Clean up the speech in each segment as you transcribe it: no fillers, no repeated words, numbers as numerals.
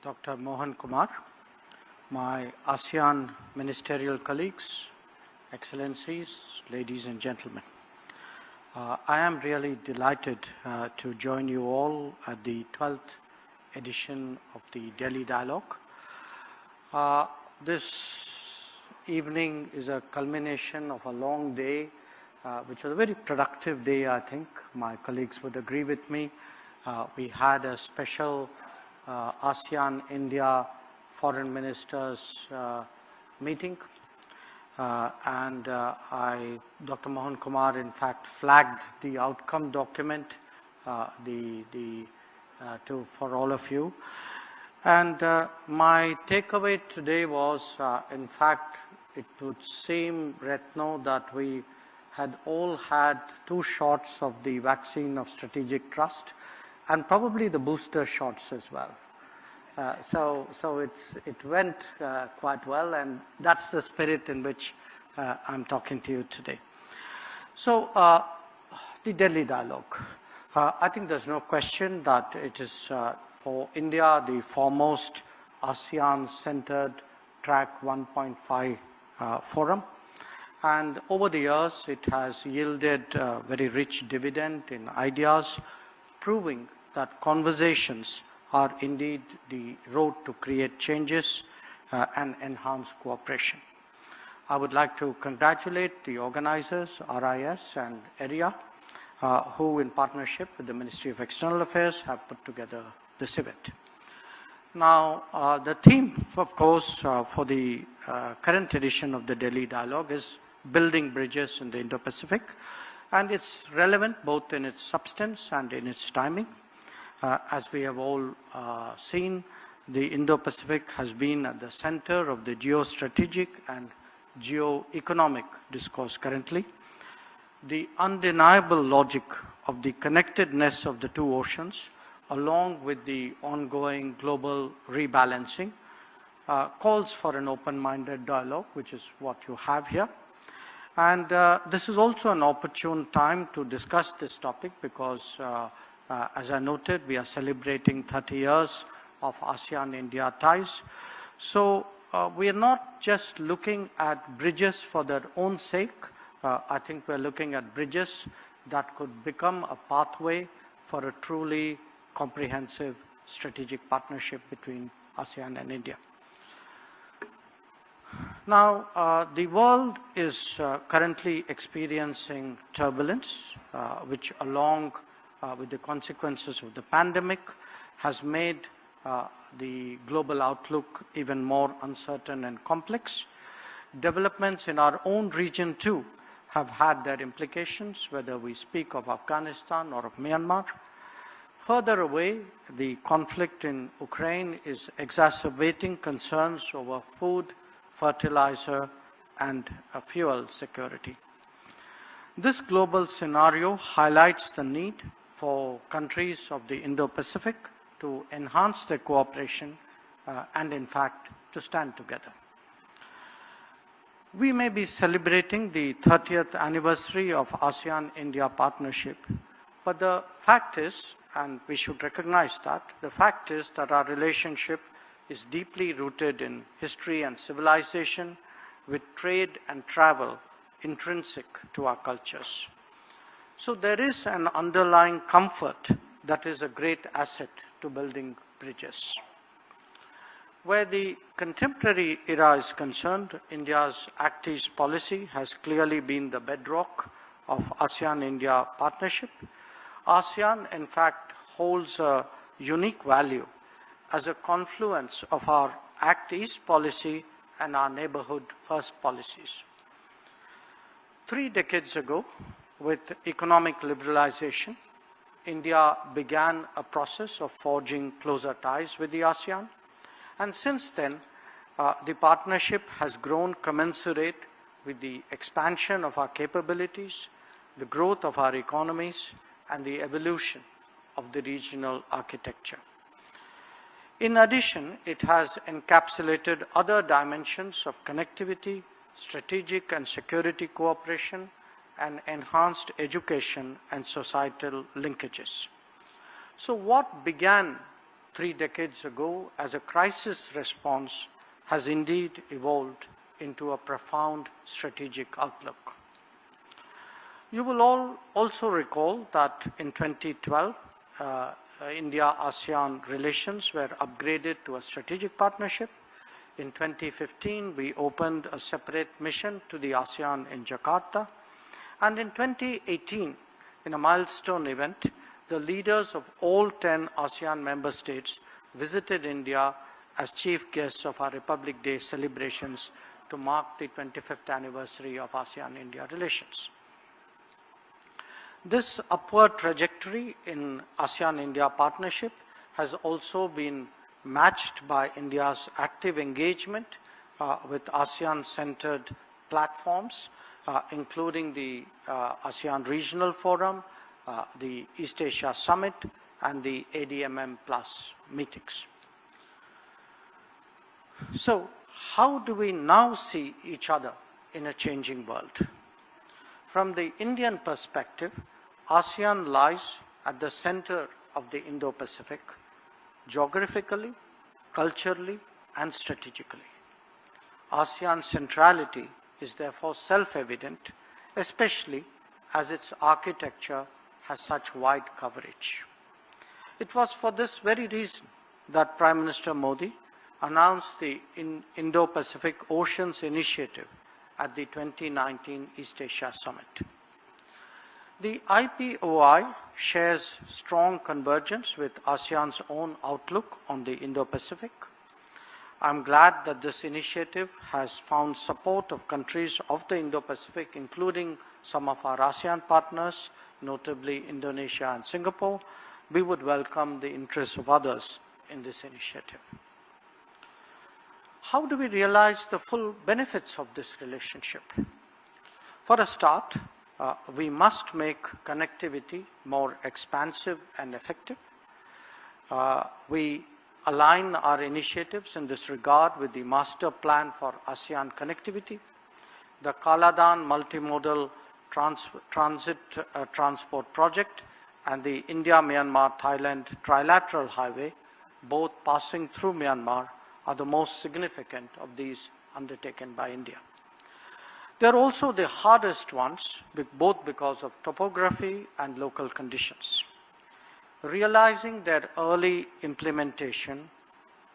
Dr. Mohan Kumar, my ASEAN ministerial colleagues, Excellencies, ladies and gentlemen. I am really delighted to join you all at the 12th edition of the Delhi Dialogue. This evening is a culmination of a long day, which was a very productive day, I think. My colleagues would agree with me. We had a special ASEAN-India foreign ministers meeting, and Dr. Mohan Kumar, in fact, flagged the outcome document for all of you. And my takeaway today was, in fact, it would seem, Retno, that we had all had 2 shots of the vaccine of strategic trust, and probably the booster shots as well. So it went quite well, and that's the spirit in which I'm talking to you today. So the Delhi Dialogue. I think there's no question that it is for India the foremost ASEAN-centered Track 1.5 forum. And over the years, it has yielded very rich dividend in ideas, proving that conversations are indeed the road to create changes and enhance cooperation. I would like to congratulate the organizers, RIS and AREA, who in partnership with the Ministry of External Affairs have put together this event. Now, the theme, of course, for the current edition of the Delhi Dialogue is building bridges in the Indo-Pacific, and it's relevant both in its substance and in its timing. As we have all seen, the Indo-Pacific has been at the center of the geostrategic and geo-economic discourse currently. The undeniable logic of the connectedness of the 2 oceans, along with the ongoing global rebalancing, calls for an open-minded dialogue, which is what you have here. And this is also an opportune time to discuss this topic because as I noted, we are celebrating 30 years of ASEAN-India ties. So we are not just looking at bridges for their own sake. I think we're looking at bridges that could become a pathway for a truly comprehensive strategic partnership between ASEAN and India. Now, the world is currently experiencing turbulence, which along with the consequences of the pandemic, has made the global outlook even more uncertain and complex. Developments in our own region too have had their implications, whether we speak of Afghanistan or of Myanmar. Further away, the conflict in Ukraine is exacerbating concerns over food, fertilizer, and fuel security. This global scenario highlights the need for countries of the Indo-Pacific to enhance their cooperation and, in fact, to stand together. We may be celebrating the 30th anniversary of ASEAN-India partnership, but the fact is, and we should recognize that, the fact is that our relationship is deeply rooted in history and civilization, with trade and travel intrinsic to our cultures. So there is an underlying comfort that is a great asset to building bridges. Where the contemporary era is concerned, India's Act East policy has clearly been the bedrock of ASEAN-India partnership. ASEAN, in fact, holds a unique value as a confluence of our Act East policy and our neighborhood first policies. 3 decades ago, with economic liberalization, India began a process of forging closer ties with the ASEAN. And since then, the partnership has grown commensurate with the expansion of our capabilities, the growth of our economies, and the evolution of the regional architecture. In addition, it has encapsulated other dimensions of connectivity, strategic and security cooperation, and enhanced education and societal linkages. So what began 3 decades ago as a crisis response has indeed evolved into a profound strategic outlook. You will all also recall that in 2012, India-ASEAN relations were upgraded to a strategic partnership. In 2015, we opened a separate mission to the ASEAN in Jakarta. And in 2018, in a milestone event, the leaders of all 10 ASEAN member states visited India as chief guests of our Republic Day celebrations to mark the 25th anniversary of ASEAN-India relations. This upward trajectory in ASEAN-India partnership has also been matched by India's active engagement with ASEAN-centered platforms, including the ASEAN Regional Forum, the East Asia Summit, and the ADMM Plus meetings. So, how do we now see each other in a changing world? From the Indian perspective, ASEAN lies at the center of the Indo-Pacific, geographically, culturally, and strategically. ASEAN's centrality is therefore self-evident, especially as its architecture has such wide coverage. It was for this very reason that Prime Minister Modi announced the Indo-Pacific Oceans Initiative at the 2019 East Asia Summit. The IPOI shares strong convergence with ASEAN's own outlook on the Indo-Pacific. I'm glad that this initiative has found support of countries of the Indo-Pacific, including some of our ASEAN partners, notably Indonesia and Singapore. We would welcome the interests of others in this initiative. How do we realize the full benefits of this relationship? For a start, we must make connectivity more expansive and effective. We align our initiatives in this regard with the Master Plan for ASEAN Connectivity, the Kaladan Multimodal Transit Transport Project, and the India-Myanmar-Thailand Trilateral Highway, both passing through Myanmar, are the most significant of these undertaken by India. They are also the hardest ones, both because of topography and local conditions. Realizing their early implementation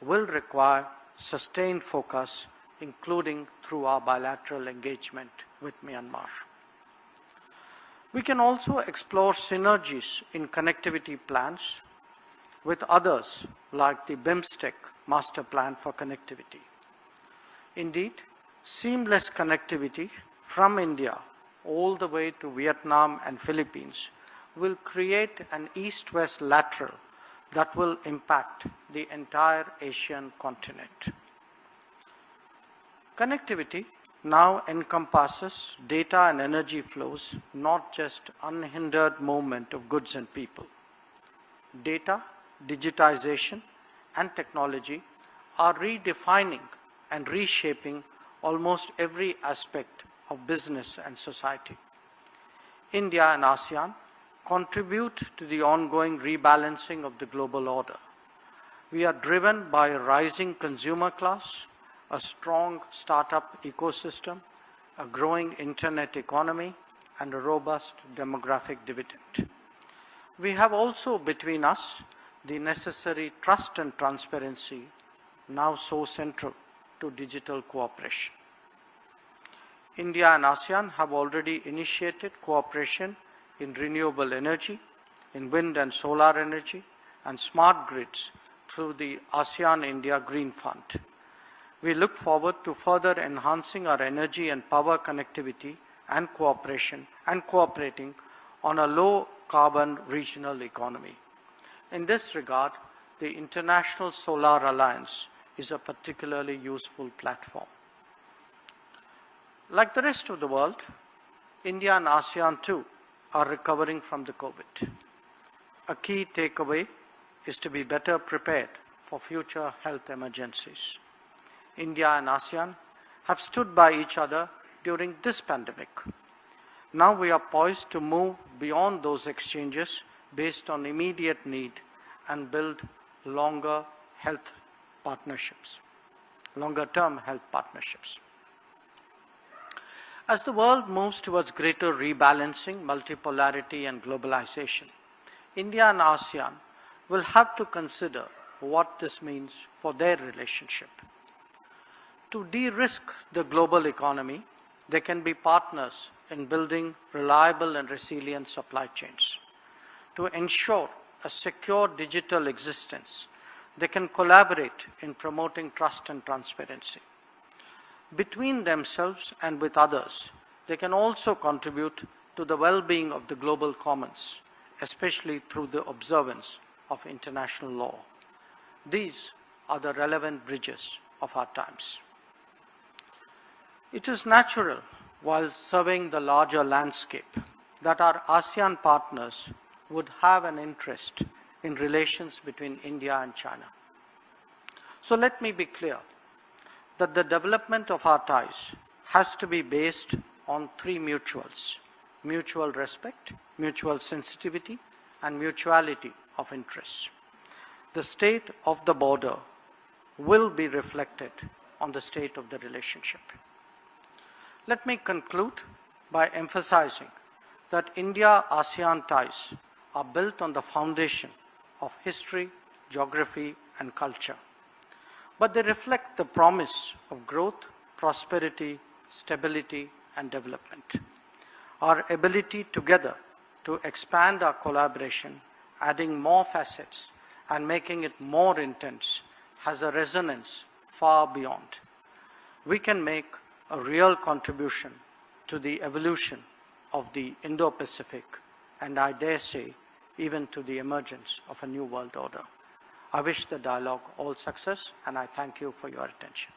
will require sustained focus, including through our bilateral engagement with Myanmar. We can also explore synergies in connectivity plans with others, like the BIMSTEC Master Plan for Connectivity. Indeed, seamless connectivity from India all the way to Vietnam and Philippines will create an east-west lateral that will impact the entire Asian continent. Connectivity now encompasses data and energy flows, not just unhindered movement of goods and people. Data, digitization, and technology are redefining and reshaping almost every aspect of business and society. India and ASEAN contribute to the ongoing rebalancing of the global order. We are driven by a rising consumer class, a strong startup ecosystem, a growing internet economy, and a robust demographic dividend. We have also between us the necessary trust and transparency, now so central to digital cooperation. India and ASEAN have already initiated cooperation in renewable energy, in wind and solar energy, and smart grids through the ASEAN-India Green Fund. We look forward to further enhancing our energy and power connectivity and cooperation and cooperating on a low-carbon regional economy. In this regard, the International Solar Alliance is a particularly useful platform. Like the rest of the world, India and ASEAN too are recovering from the COVID. A key takeaway is to be better prepared for future health emergencies. India and ASEAN have stood by each other during this pandemic. Now we are poised to move beyond those exchanges based on immediate need and build longer health partnerships, longer-term health partnerships. As the world moves towards greater rebalancing, multipolarity and globalization, India and ASEAN will have to consider what this means for their relationship. To de-risk the global economy, they can be partners in building reliable and resilient supply chains. To ensure a secure digital existence, they can collaborate in promoting trust and transparency. Between themselves and with others, they can also contribute to the well-being of the global commons, especially through the observance of international law. These are the relevant bridges of our times. It is natural, while surveying the larger landscape, that our ASEAN partners would have an interest in relations between India and China. So let me be clear that the development of our ties has to be based on three mutuals: mutual respect, mutual sensitivity, and mutuality of interests. The state of the border will be reflected on the state of the relationship. Let me conclude by emphasizing that India-ASEAN ties are built on the foundation of history, geography, and culture. But they reflect the promise of growth, prosperity, stability, and development. Our ability together to expand our collaboration, adding more facets and making it more intense, has a resonance far beyond. We can make a real contribution to the evolution of the Indo-Pacific, and I dare say, even to the emergence of a new world order. I wish the dialogue all success, and I thank you for your attention.